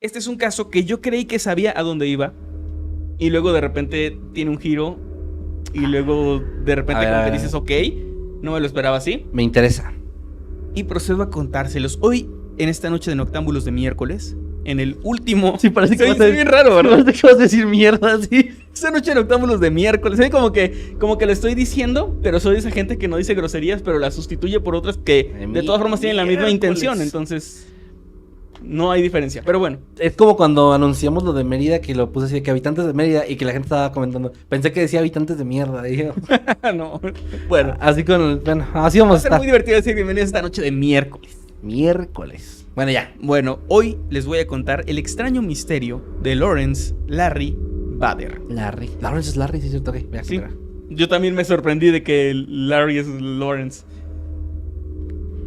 Este es un caso que yo creí que sabía a dónde iba y luego de repente tiene un giro y luego de repente como que dices, ok, no me lo esperaba así. Me interesa. Y procedo a contárselos. Hoy, en esta noche de Noctámbulos de miércoles, en el último... Sí, parece que es bien raro, ¿verdad? Parece que vas a decir mierda, sí. Esta noche de Noctámbulos de miércoles. ¿Sí? Como que lo estoy diciendo, pero soy esa gente que no dice groserías, pero las sustituye por otras que de todas formas tienen la misma intención. Entonces... no hay diferencia, pero bueno. Es como cuando anunciamos lo de Mérida, que lo puse así, que habitantes de Mérida, y que la gente estaba comentando. Pensé que decía habitantes de mierda, dije. No, bueno. Así bueno, así vamos a estar. Va a ser muy divertido decir bienvenidos esta noche de miércoles. Miércoles. Bueno, ya. Bueno, hoy les voy a contar el extraño misterio de Lawrence Larry Bader. Lawrence es Larry, sí es cierto, ok. Sí. Yo también me sorprendí de que Larry es Lawrence.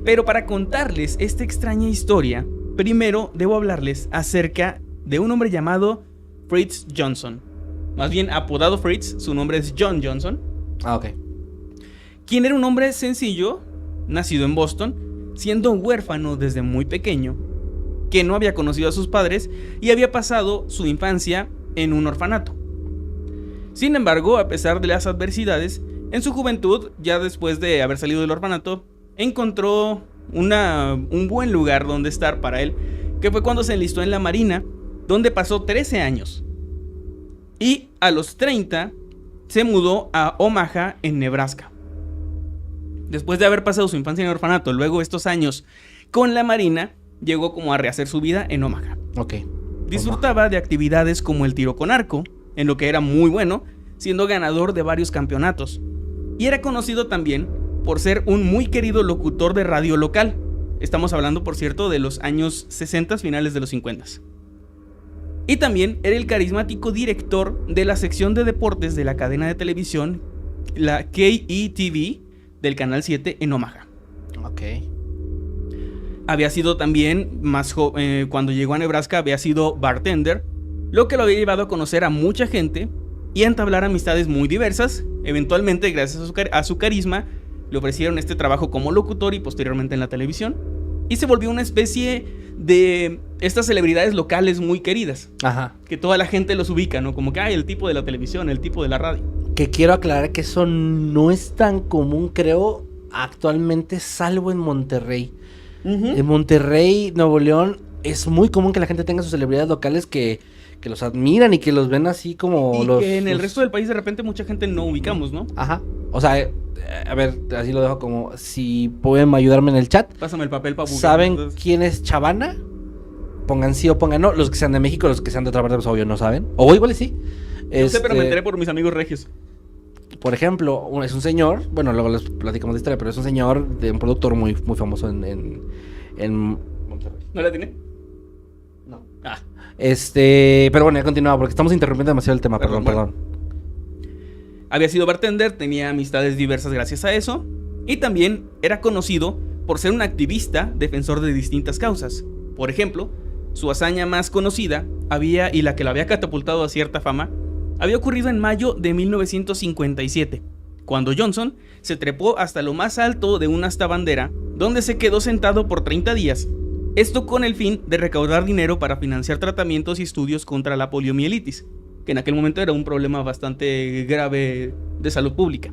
Pero para contarles esta extraña historia, primero debo hablarles acerca de un hombre llamado Fritz Johnson. Más bien apodado Fritz, su nombre es John Johnson. Ah, ok. Quien era un hombre sencillo, nacido en Boston, siendo huérfano desde muy pequeño, que no había conocido a sus padres y había pasado su infancia en un orfanato. Sin embargo, a pesar de las adversidades, en su juventud, ya después de haber salido del orfanato, encontró un buen lugar donde estar para él, que fue cuando se enlistó en la Marina, donde pasó 13 años. Y a los 30 se mudó a Omaha, en Nebraska. Después de haber pasado su infancia en el orfanato, luego estos años con la Marina, llegó como a rehacer su vida en Omaha. Ok. Disfrutaba de actividades como el tiro con arco, en lo que era muy bueno, siendo ganador de varios campeonatos. Y era conocido también por ser un muy querido locutor de radio local. Estamos hablando, por cierto, de los años 60, finales de los 50. Y también era el carismático director de la sección de deportes de la cadena de televisión, la KETV, del Canal 7 en Omaha. Ok. Había sido también, cuando llegó a Nebraska, había sido bartender, lo que lo había llevado a conocer a mucha gente y a entablar amistades muy diversas. Eventualmente, gracias a su carisma, le ofrecieron este trabajo como locutor y posteriormente en la televisión. Y se volvió una especie de estas celebridades locales muy queridas. Ajá. Que toda la gente los ubica, ¿no? Como que hay el tipo de la televisión, el tipo de la radio. Que quiero aclarar que eso no es tan común, creo, actualmente, salvo en Monterrey. En Monterrey, Nuevo León, es muy común que la gente tenga sus celebridades locales que los admiran y que los ven así como y que en el resto del país de repente mucha gente no ubicamos, ¿no? Ajá. O sea, a ver, así lo dejo como, si pueden ayudarme en el chat. Pásame el papel para buscar. ¿Saben quién es Chavana? Pongan sí o pongan no. Los que sean de México, los que sean de otra parte, pues obvio no saben. O igual sí. No sé, pero me enteré por mis amigos regios. Por ejemplo, es un señor, bueno, luego les platicamos de historia, pero es un señor de un productor muy, muy famoso en Monterrey. ¿No la tiene? No. Ah. Pero bueno, ya continuaba porque estamos interrumpiendo demasiado el tema, perdón. Había sido bartender, tenía amistades diversas gracias a eso, y también era conocido por ser un activista defensor de distintas causas. Por ejemplo, su hazaña más conocida y la que lo había catapultado a cierta fama, había ocurrido en mayo de 1957, cuando Johnson se trepó hasta lo más alto de una asta bandera, donde se quedó sentado por 30 días. Esto con el fin de recaudar dinero para financiar tratamientos y estudios contra la poliomielitis, que en aquel momento era un problema bastante grave de salud pública.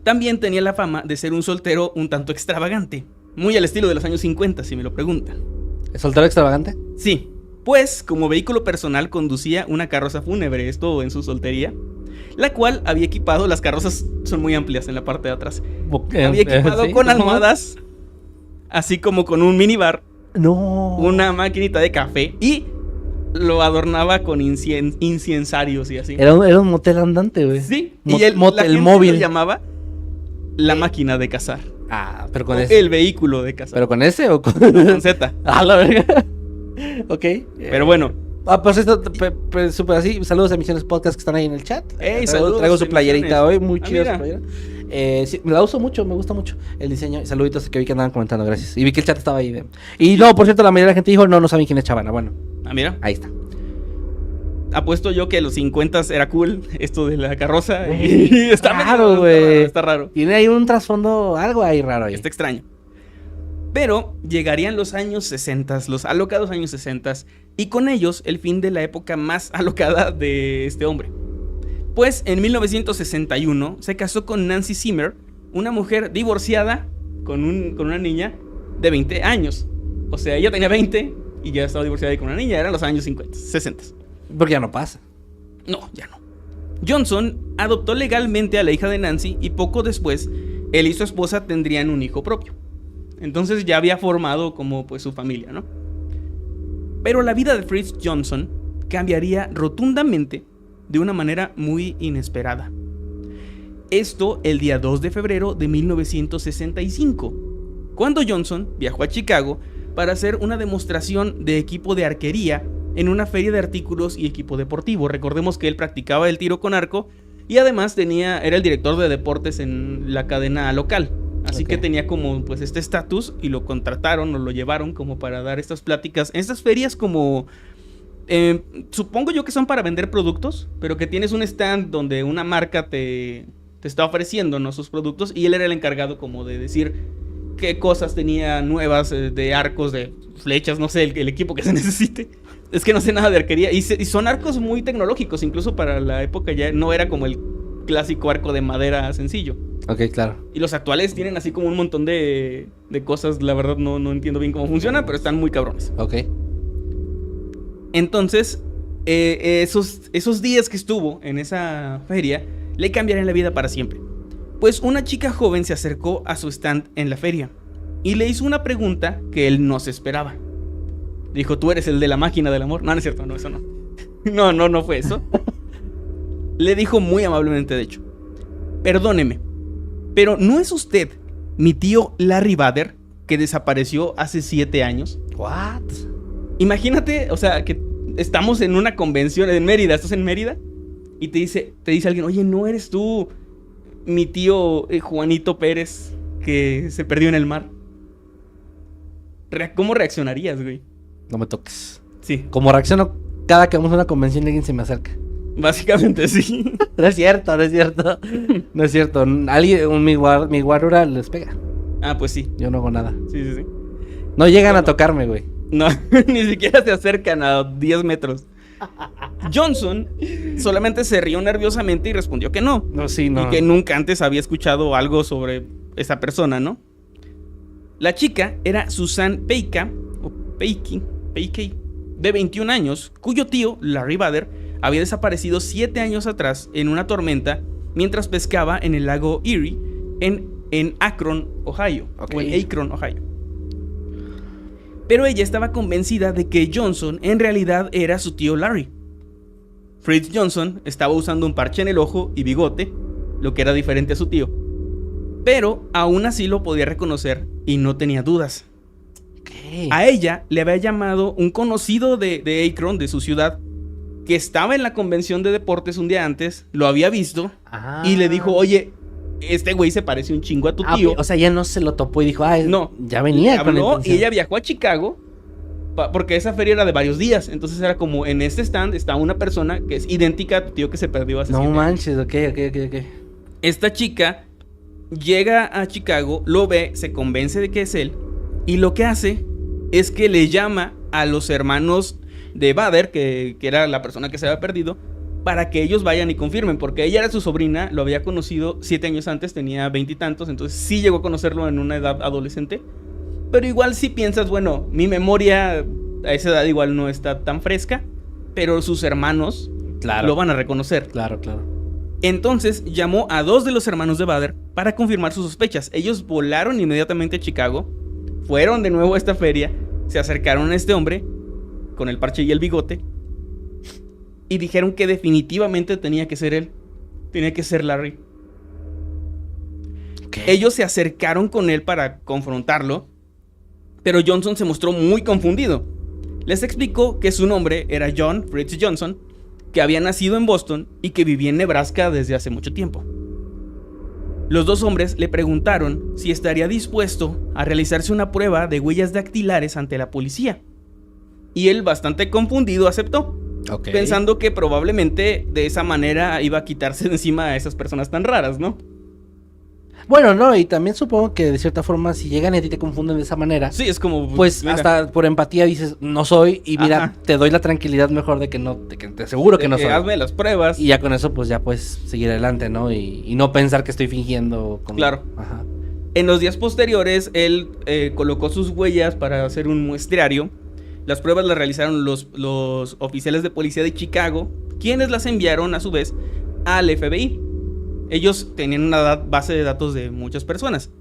También tenía la fama de ser un soltero un tanto extravagante, muy al estilo de los años 50, si me lo preguntan. ¿Es soltero extravagante? Sí, pues como vehículo personal conducía una carroza fúnebre, esto en su soltería, la cual había equipado, las carrozas son muy amplias en la parte de atrás, había equipado ¿sí? con almohadas, así como con un minibar, una maquinita de café y lo adornaba con incensarios y así. Era un motel andante, güey. Sí, y la gente móvil lo llamaba la máquina de cazar. Ah, pero con ese. El vehículo de cazar. ¿Pero con ese o con Z? Ah, la verga. Ok. Pero bueno. Pues esto, súper así. Saludos a Misiones Podcast que están ahí en el chat. Saludos. Traigo su playerita hoy, muy chida mira. su playera. Sí, me la uso mucho, me gusta mucho el diseño. Saluditos que vi que andaban comentando, gracias. Y vi que el chat estaba ahí. Y no, por cierto, la mayoría de la gente dijo, no saben quién es Chavana. Bueno. Mira. Ahí está. Apuesto yo que en los 50 era cool esto de la carroza. Y está raro, güey. Está raro. Tiene ahí un trasfondo, algo ahí raro ahí. Está extraño. Pero llegarían los años 60, los alocados años 60, y con ellos el fin de la época más alocada de este hombre. Pues en 1961 se casó con Nancy Zimmer, una mujer divorciada con una niña de 20 años. O sea, ella tenía 20 y ya estaba divorciada con una niña, eran los años 50, 60. Porque ya no pasa. No, ya no. Johnson adoptó legalmente a la hija de Nancy y poco después él y su esposa tendrían un hijo propio. Entonces ya había formado como pues su familia, ¿no? Pero la vida de Fritz Johnson cambiaría rotundamente de una manera muy inesperada. Esto el día 2 de febrero de 1965, cuando Johnson viajó a Chicago para hacer una demostración de equipo de arquería en una feria de artículos y equipo deportivo. Recordemos que él practicaba el tiro con arco y además era el director de deportes en la cadena local. Así que tenía como pues este estatus y lo contrataron o lo llevaron como para dar estas pláticas en estas ferias como... supongo yo que son para vender productos, pero que tienes un stand donde una marca te está ofreciendo, ¿no?, sus productos, y él era el encargado como de decir qué cosas tenía nuevas, de arcos, de flechas, no sé, el equipo que se necesite. Es que no sé nada de arquería, y son arcos muy tecnológicos, incluso para la época ya no era como el clásico arco de madera sencillo. Ok, claro. Y los actuales tienen así como un montón de cosas, la verdad no entiendo bien cómo funciona, pero están muy cabrones. Ok. Entonces, esos días que estuvo en esa feria le cambiarían la vida para siempre. Pues una chica joven se acercó a su stand en la feria y le hizo una pregunta que él no se esperaba. Dijo, ¿tú eres el de la máquina del amor? No, no es cierto, no, eso no. No fue eso. Le dijo muy amablemente, de hecho, perdóneme, pero ¿no es usted mi tío Larry Bader, que desapareció hace 7 años? ¿What? Imagínate, o sea, que estamos en una convención en Mérida, estás en Mérida, y te dice alguien, oye, ¿no eres tú mi tío Juanito Pérez, que se perdió en el mar? ¿Cómo reaccionarías, güey? No me toques. Sí. Como reacciono cada que vamos a una convención y alguien se me acerca. Básicamente sí. No es cierto. No es cierto. Alguien, mi guarura les pega. Ah, pues sí. Yo no hago nada. Sí. No llegan a tocarme, güey. No, ni siquiera se acercan a 10 metros. Johnson solamente se rió nerviosamente y respondió que no. No, sí, no. Y que nunca antes había escuchado algo sobre esa persona, ¿no? La chica era Susan Peikey, de 21 años, cuyo tío, Larry Bader, había desaparecido 7 años atrás en una tormenta mientras pescaba en el lago Erie en Akron, Ohio. Okay. O en Akron, Ohio. Pero ella estaba convencida de que Johnson en realidad era su tío Larry. Fritz Johnson estaba usando un parche en el ojo y bigote, lo que era diferente a su tío. Pero aún así lo podía reconocer y no tenía dudas. Okay. A ella le había llamado un conocido de Akron, de su ciudad, que estaba en la convención de deportes un día antes, lo había visto y le dijo, oye, este güey se parece un chingo a tu tío. O sea, ya no se lo topó y dijo, no, ya venía. Habló y ella viajó a Chicago porque esa feria era de varios días. Entonces era como, en este stand está una persona que es idéntica a tu tío que se perdió hace 7 años. No manches, ok. Esta chica llega a Chicago, lo ve, se convence de que es él, y lo que hace es que le llama a los hermanos de Bader, que era la persona que se había perdido, para que ellos vayan y confirmen, porque ella era su sobrina, lo había conocido 7 años antes, tenía 20 y tantos, entonces sí llegó a conocerlo en una edad adolescente, pero igual si piensas, bueno, mi memoria a esa edad igual no está tan fresca, pero sus hermanos lo van a reconocer. Claro. Entonces llamó a 2 de los hermanos de Bader para confirmar sus sospechas. Ellos volaron inmediatamente a Chicago, fueron de nuevo a esta feria, se acercaron a este hombre con el parche y el bigote y dijeron que definitivamente tenía que ser él, tenía que ser Larry. Okay. Ellos se acercaron con él para confrontarlo, pero Johnson se mostró muy confundido. Les explicó que su nombre era John Fritz Johnson, que había nacido en Boston y que vivía en Nebraska desde hace mucho tiempo. Los 2 hombres le preguntaron si estaría dispuesto a realizarse una prueba de huellas dactilares ante la policía. Y él, bastante confundido, aceptó, pensando que probablemente de esa manera iba a quitarse de encima a esas personas tan raras, ¿no? Bueno, no, y también supongo que de cierta forma si llegan y a ti te confunden de esa manera, Sí, es como... pues mira, hasta por empatía dices, no soy, y mira, Ajá. te doy la tranquilidad mejor de que no, de que te aseguro que no soy. hazme las pruebas. Y ya con eso, pues ya puedes seguir adelante, ¿no? Y no pensar que estoy fingiendo. Claro. Ajá. En los días posteriores, él colocó sus huellas para hacer un muestrario. Las pruebas las realizaron los oficiales de policía de Chicago, quienes las enviaron a su vez al FBI. Ellos tenían una base de datos de muchas personas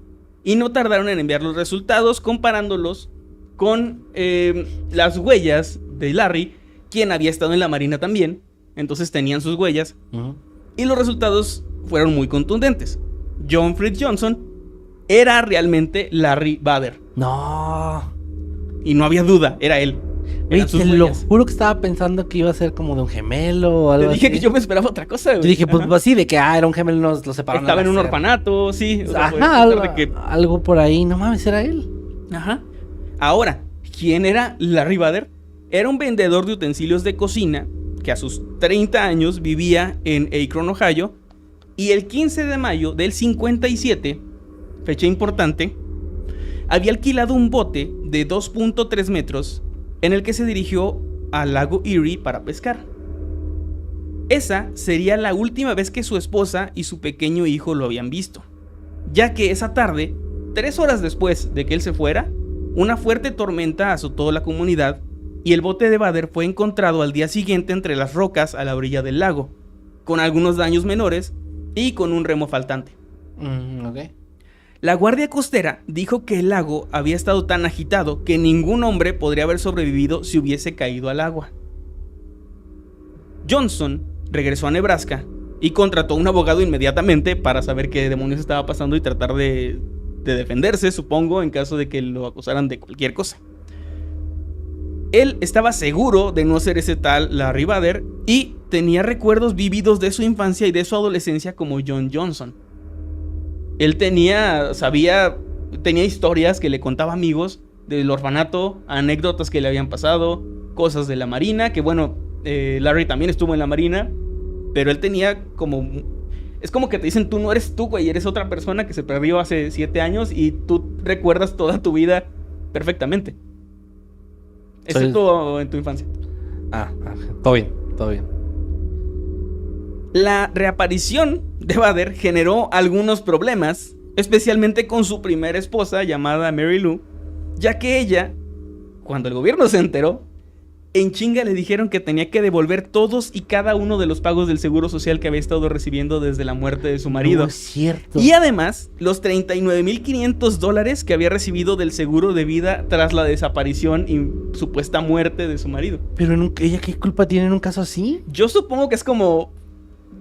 y no tardaron en enviar los resultados comparándolos con las huellas de Larry, quien había estado en la marina también. Entonces tenían sus huellas y los resultados fueron muy contundentes. John Fritz Johnson era realmente Larry Bader. No. Y no había duda, era él. Oye, Eran sus te lo huellas. juro que estaba pensando que iba a ser como de un gemelo o Te algo dije así. que yo me esperaba otra cosa, Yo güey. dije, pues Ajá. así de que, era un gemelo, nos lo separaron. Estaba al en un nacer. orfanato, sí. O sea, puede Ajá, ser algo, de que... algo por ahí. No mames, era él. Ajá. Ahora, ¿quién era Larry Bader? Era un vendedor de utensilios de cocina que a sus 30 años vivía en Akron, Ohio. Y el 15 de mayo del 57, fecha importante, había alquilado un bote de 2.3 metros en el que se dirigió al lago Erie para pescar. Esa sería la última vez que su esposa y su pequeño hijo lo habían visto, ya que esa tarde, 3 horas después de que él se fuera, una fuerte tormenta azotó la comunidad y el bote de Bader fue encontrado al día siguiente entre las rocas a la orilla del lago, con algunos daños menores y con un remo faltante. Ok. La guardia costera dijo que el lago había estado tan agitado que ningún hombre podría haber sobrevivido si hubiese caído al agua. Johnson regresó a Nebraska y contrató a un abogado inmediatamente para saber qué demonios estaba pasando y tratar de defenderse, supongo, en caso de que lo acusaran de cualquier cosa. Él estaba seguro de no ser ese tal Larry Bader y tenía recuerdos vívidos de su infancia y de su adolescencia como John Johnson. Él tenía historias que le contaba a amigos del orfanato, anécdotas que le habían pasado, cosas de la marina, que bueno, Larry también estuvo en la marina, pero él tenía como... Es como que te dicen, tú no eres tú, güey, eres otra persona que se perdió hace 7 años y tú recuerdas toda tu vida perfectamente. Excepto en tu infancia. Todo bien, todo bien. La reaparición de Bader generó algunos problemas, especialmente con su primera esposa llamada Mary Lou, ya que ella, cuando el gobierno se enteró, en chinga le dijeron que tenía que devolver todos y cada uno de los pagos del seguro social que había estado recibiendo desde la muerte de su marido. No es cierto. Y además, los $39,500 que había recibido del seguro de vida tras la desaparición y supuesta muerte de su marido. Pero ella, ¿qué culpa tiene en un caso así? Yo supongo que es como...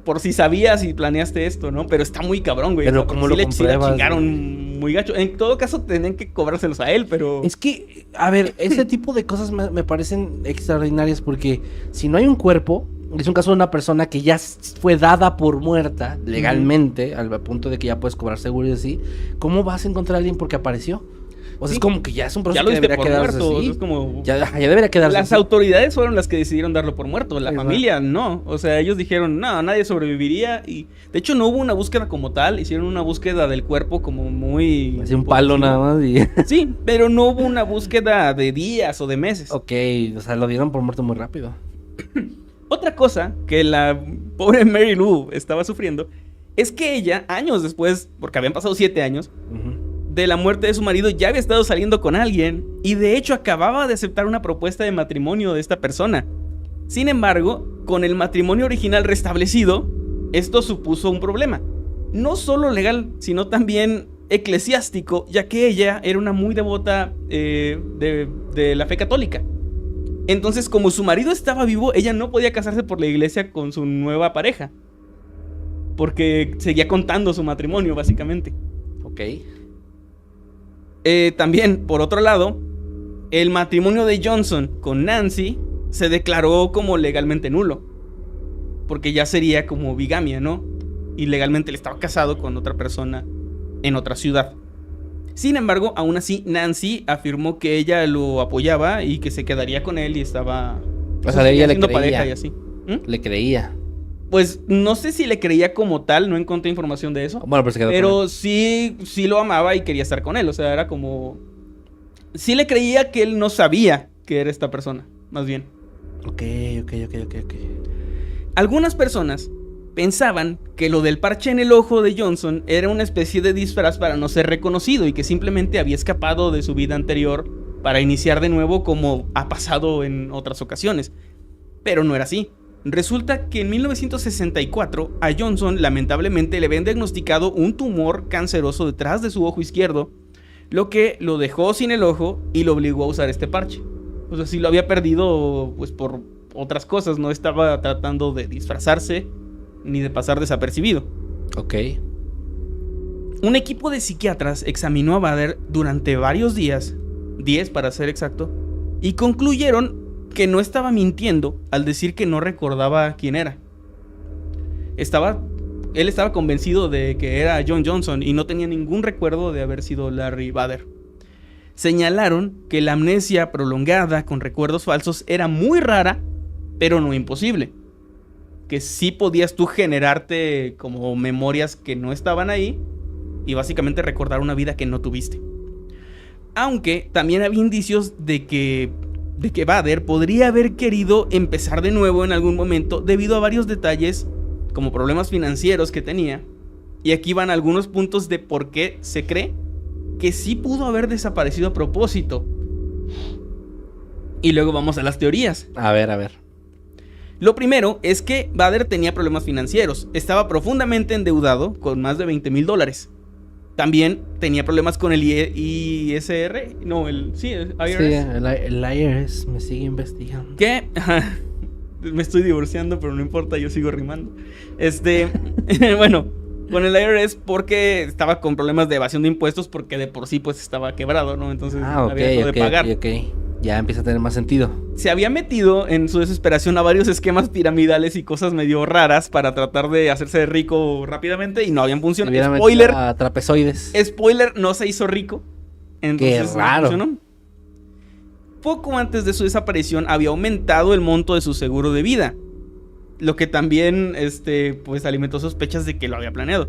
por si sabías y planeaste esto, ¿no? Pero está muy cabrón, güey. Pero O sea, ¿cómo sí lo sí la compruebas, chingaron muy gacho. En todo caso, tenían que cobrárselos a él, pero... Es que, a ver, ese tipo de cosas me parecen extraordinarias porque si no hay un cuerpo, es un caso de una persona que ya fue dada por muerta legalmente, al punto de que ya puedes cobrar seguro y así, ¿cómo vas a encontrar a alguien porque apareció? O sea, Sí. es como que ya es un ya proceso lo que diste debería por quedarse muerto. así. Es como... Ya debería quedarse Las así. autoridades fueron las que decidieron darlo por muerto. La Exacto. familia no. O sea, ellos dijeron, no, nadie sobreviviría. Y de hecho no hubo una búsqueda como tal. Hicieron una búsqueda del cuerpo como muy... Así un palo nada más y... Sí, pero no hubo una búsqueda de días o de meses. Ok, o sea, lo dieron por muerto muy rápido. Otra cosa que la pobre Mary Lou estaba sufriendo es que ella, años después, porque habían pasado 7 años, de la muerte de su marido, ya había estado saliendo con alguien y de hecho acababa de aceptar una propuesta de matrimonio de esta persona. Sin embargo, con el matrimonio original restablecido, esto supuso un problema. No solo legal, sino también eclesiástico, ya que ella era una muy devota de la fe católica. Entonces, como su marido estaba vivo, ella no podía casarse por la iglesia con su nueva pareja, porque seguía contando su matrimonio, básicamente. Ok. También, por otro lado, el matrimonio de Johnson con Nancy se declaró como legalmente nulo, porque ya sería como bigamia, ¿no? Y legalmente él estaba casado con otra persona en otra ciudad. Sin embargo, aún así, Nancy afirmó que ella lo apoyaba y que se quedaría con él y estaba... O sea, ella le haciendo creía. pareja y así. Le creía. Pues no sé si le creía como tal, no encontré información de eso. Bueno, pero se quedó pero con él. sí lo amaba y quería estar con él. O sea, era como... Sí le creía que él no sabía que era esta persona, más bien. Ok. Algunas personas pensaban que lo del parche en el ojo de Johnson era una especie de disfraz para no ser reconocido y que simplemente había escapado de su vida anterior para iniciar de nuevo como ha pasado en otras ocasiones. Pero no era así. Resulta que en 1964 a Johnson lamentablemente le habían diagnosticado un tumor canceroso detrás de su ojo izquierdo, lo que lo dejó sin el ojo y lo obligó a usar este parche. O sea, sí lo había perdido pues por otras cosas, no estaba tratando de disfrazarse ni de pasar desapercibido. Ok. Un equipo de psiquiatras examinó a Bader durante varios días, 10 para ser exacto, y concluyeron que no estaba mintiendo al decir que no recordaba quién era. Él estaba convencido de que era John Johnson y no tenía ningún recuerdo de haber sido Larry Bader. Señalaron que la amnesia prolongada con recuerdos falsos era muy rara, pero no imposible. Que sí podías tú generarte como memorias que no estaban ahí y básicamente recordar una vida que no tuviste. Aunque también había indicios de que Bader podría haber querido empezar de nuevo en algún momento debido a varios detalles como problemas financieros que tenía. Y aquí van algunos puntos de por qué se cree que sí pudo haber desaparecido a propósito. Y luego vamos a las teorías. A ver. Lo primero es que Bader tenía problemas financieros. Estaba profundamente endeudado con más de $20,000. También tenía problemas con el ISR. No, el IRS. Sí, el IRS me sigue investigando. ¿Qué? Me estoy divorciando, pero no importa, yo sigo rimando. Bueno, con el IRS porque estaba con problemas de evasión de impuestos porque de por sí pues estaba quebrado, ¿no? Entonces había dejado de pagar. Ok. Ya empieza a tener más sentido. Se había metido en su desesperación a varios esquemas piramidales y cosas medio raras para tratar de hacerse rico rápidamente y no habían funcionado. Spoiler. A trapezoides. Spoiler, no se hizo rico. Entonces, qué raro. No. Poco antes de su desaparición había aumentado el monto de su seguro de vida, lo que también pues alimentó sospechas de que lo había planeado.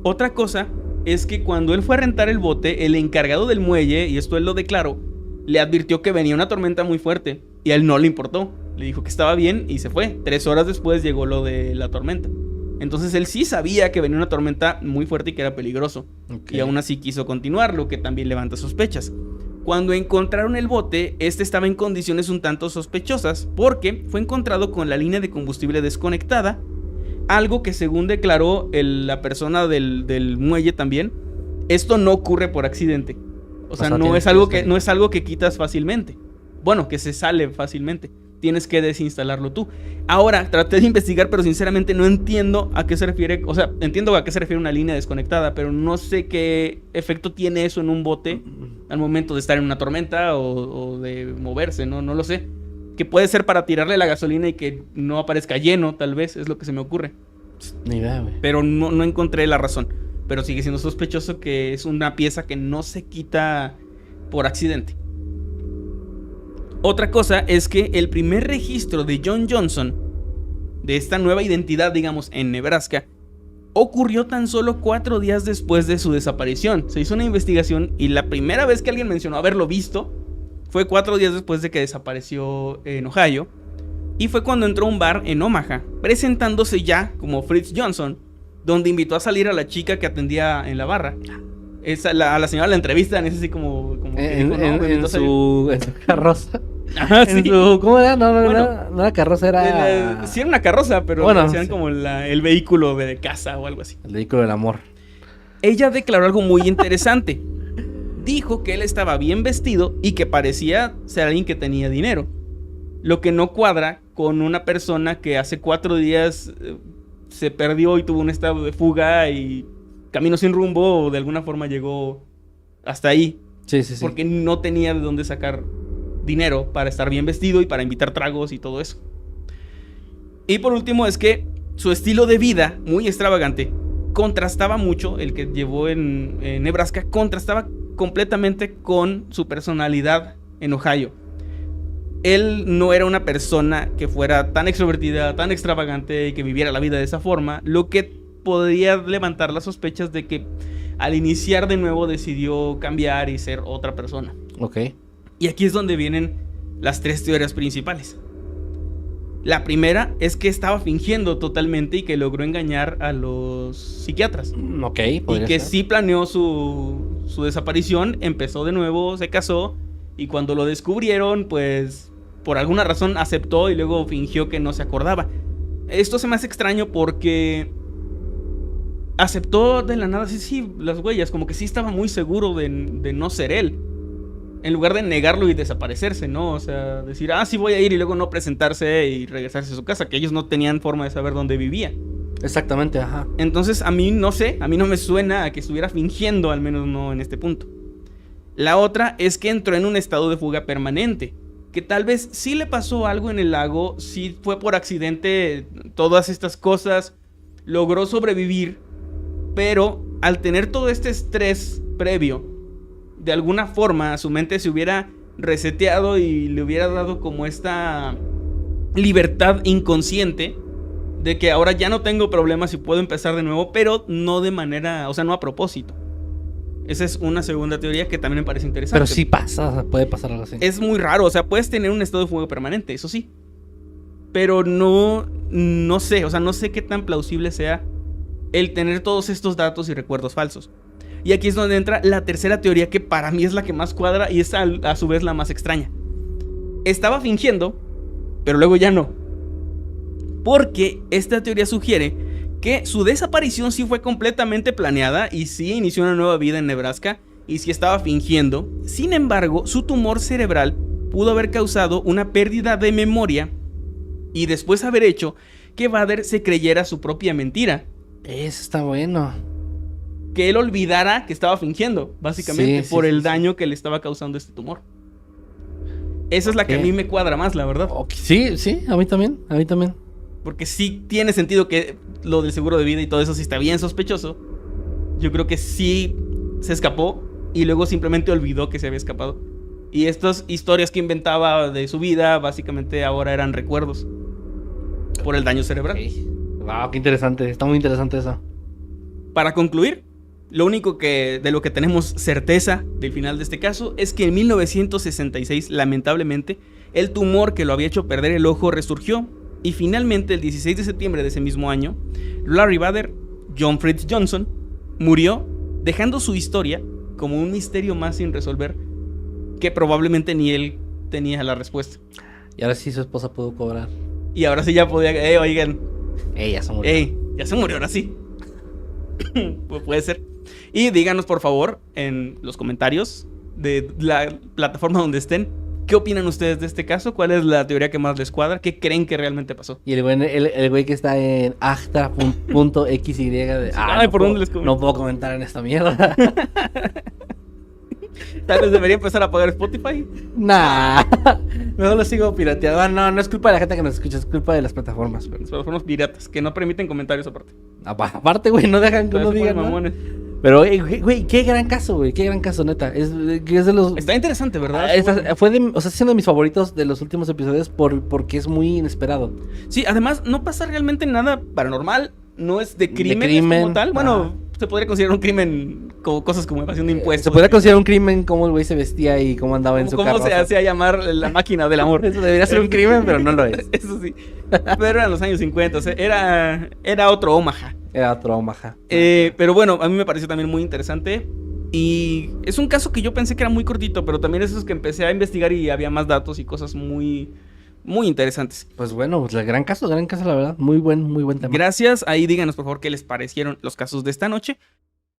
Otra cosa es que cuando él fue a rentar el bote, el encargado del muelle, y esto él lo declaró, le advirtió que venía una tormenta muy fuerte y a él no le importó. Le dijo que estaba bien y se fue. 3 horas después llegó lo de la tormenta. Entonces él sí sabía que venía una tormenta muy fuerte y que era peligroso. Okay. Y aún así quiso continuar, lo que también levanta sospechas. Cuando encontraron el bote, estaba en condiciones un tanto sospechosas porque fue encontrado con la línea de combustible desconectada, algo que según declaró la persona del muelle también, esto no ocurre por accidente. O sea, no es algo que quitas fácilmente. Bueno, que se sale fácilmente. Tienes que desinstalarlo tú. Ahora, traté de investigar, pero sinceramente no entiendo a qué se refiere. O sea, entiendo a qué se refiere una línea desconectada, pero no sé qué efecto tiene eso en un bote al momento de estar en una tormenta o de moverse, ¿no? No lo sé. Que puede ser para tirarle la gasolina y que no aparezca lleno, tal vez, es lo que se me ocurre. Ni idea, güey. Pero no encontré la razón. Pero sigue siendo sospechoso que es una pieza que no se quita por accidente. Otra cosa es que el primer registro de John Johnson, de esta nueva identidad, digamos, en Nebraska, ocurrió tan solo 4 días después de su desaparición. Se hizo una investigación y la primera vez que alguien mencionó haberlo visto fue 4 días después de que desapareció en Ohio. Y fue cuando entró a un bar en Omaha, presentándose ya como Fritz Johnson, donde invitó a salir a la chica que atendía en la barra. A la señora la entrevistan, es así como en su carroza. Ajá, sí. ¿Cómo era? No era carroza, era... Sí era una carroza, pero bueno, decían como el vehículo de casa o algo así. El vehículo del amor. Ella declaró algo muy interesante. Dijo que él estaba bien vestido y que parecía ser alguien que tenía dinero. Lo que no cuadra con una persona que hace 4 días se perdió y tuvo un estado de fuga y caminó sin rumbo o de alguna forma llegó hasta ahí. Sí. Porque no tenía de dónde sacar dinero para estar bien vestido y para invitar tragos y todo eso. Y por último es que su estilo de vida, muy extravagante, contrastaba mucho, el que llevó en Nebraska, contrastaba completamente con su personalidad en Ohio. él no era una persona que fuera tan extrovertida, tan extravagante y que viviera la vida de esa forma, lo que podría levantar las sospechas de que al iniciar de nuevo decidió cambiar y ser otra persona. Ok. Y aquí es donde vienen las 3 teorías principales. La primera es que estaba fingiendo totalmente y que logró engañar a los psiquiatras. Ok, Y que ser. sí planeó su desaparición, empezó de nuevo, se casó, y cuando lo descubrieron, pues por alguna razón aceptó y luego fingió que no se acordaba. Esto se me hace extraño porque aceptó de la nada, sí, las huellas, como que sí estaba muy seguro de no ser él. En lugar de negarlo y desaparecerse, ¿no? O sea, decir, sí voy a ir y luego no presentarse y regresarse a su casa, que ellos no tenían forma de saber dónde vivía. Exactamente, ajá. Entonces a mí no sé, a mí no me suena a que estuviera fingiendo, al menos no en este punto. La otra es que entró en un estado de fuga permanente, que tal vez sí le pasó algo en el lago, sí fue por accidente todas estas cosas, logró sobrevivir, pero al tener todo este estrés previo, de alguna forma su mente se hubiera reseteado y le hubiera dado como esta libertad inconsciente de que ahora ya no tengo problemas y puedo empezar de nuevo, pero no de manera, o sea, no a propósito. Esa es una segunda teoría que también me parece interesante. Pero sí pasa, o sea, puede pasar algo así. Es muy raro, o sea, puedes tener un estado de fuego permanente, eso sí. Pero no sé, o sea, no sé qué tan plausible sea el tener todos estos datos y recuerdos falsos. Y aquí es donde entra la tercera teoría, que para mí es la que más cuadra y es a su vez la más extraña. Estaba fingiendo, pero luego ya no. Porque esta teoría sugiere que su desaparición sí fue completamente planeada y sí inició una nueva vida en Nebraska y sí estaba fingiendo. Sin embargo, su tumor cerebral pudo haber causado una pérdida de memoria y después haber hecho que Vader se creyera su propia mentira. Eso está bueno. Que él olvidara que estaba fingiendo, básicamente, por el daño que le estaba causando este tumor. Esa es la que a mí me cuadra más, la verdad. Sí, a mí también, Porque sí tiene sentido que lo del seguro de vida y todo eso sí está bien sospechoso. Yo creo que sí se escapó y luego simplemente olvidó que se había escapado. Y estas historias que inventaba de su vida, básicamente ahora eran recuerdos por el daño cerebral. Wow, qué interesante, está muy interesante eso. Para concluir, lo único de lo que tenemos certeza del final de este caso es que en 1966, lamentablemente, el tumor que lo había hecho perder el ojo resurgió. Y finalmente, el 16 de septiembre de ese mismo año, Larry Vader, John Fritz Johnson, murió, dejando su historia como un misterio más sin resolver, que probablemente ni él tenía la respuesta. Y ahora sí su esposa pudo cobrar. Y ahora sí ya podía... oigan. Ya se murió. Ya se murió, ahora sí. Pues puede ser. Y díganos, por favor, en los comentarios de la plataforma donde estén, ¿qué opinan ustedes de este caso? ¿Cuál es la teoría que más les cuadra? ¿Qué creen que realmente pasó? Y el güey que está en acta.xy de... ¿por dónde les comento? No puedo comentar en esta mierda. Tal vez debería empezar a pagar Spotify. Nah, mejor lo sigo pirateando. No es culpa de la gente que nos escucha, es culpa de las plataformas. Las plataformas piratas, que no permiten comentarios aparte. Aparte, güey, no dejan que uno diga nada. Pero, güey, qué gran caso, güey, qué gran caso, neta. Es de los... Está interesante, ¿verdad? O sea, siendo de mis favoritos de los últimos episodios porque es muy inesperado. Sí, además, no pasa realmente nada paranormal, no es de crimen como tal. Bueno, se podría considerar un crimen como cosas como evasión de impuestos. Se podría considerar un crimen como el güey se vestía y cómo andaba en su carro. ¿Cómo se hacía llamar la máquina del amor? Eso debería ser un crimen, pero no lo es. Eso sí. Pero eran los años 50, o sea, era otro Omaha. Era otro Omaha. Pero bueno, a mí me pareció también muy interesante. Y es un caso que yo pensé que era muy cortito, pero también es esos que empecé a investigar y había más datos y cosas muy, muy interesantes. Pues bueno, el gran caso, la verdad. Muy buen tema. Gracias. Ahí díganos, por favor, qué les parecieron los casos de esta noche.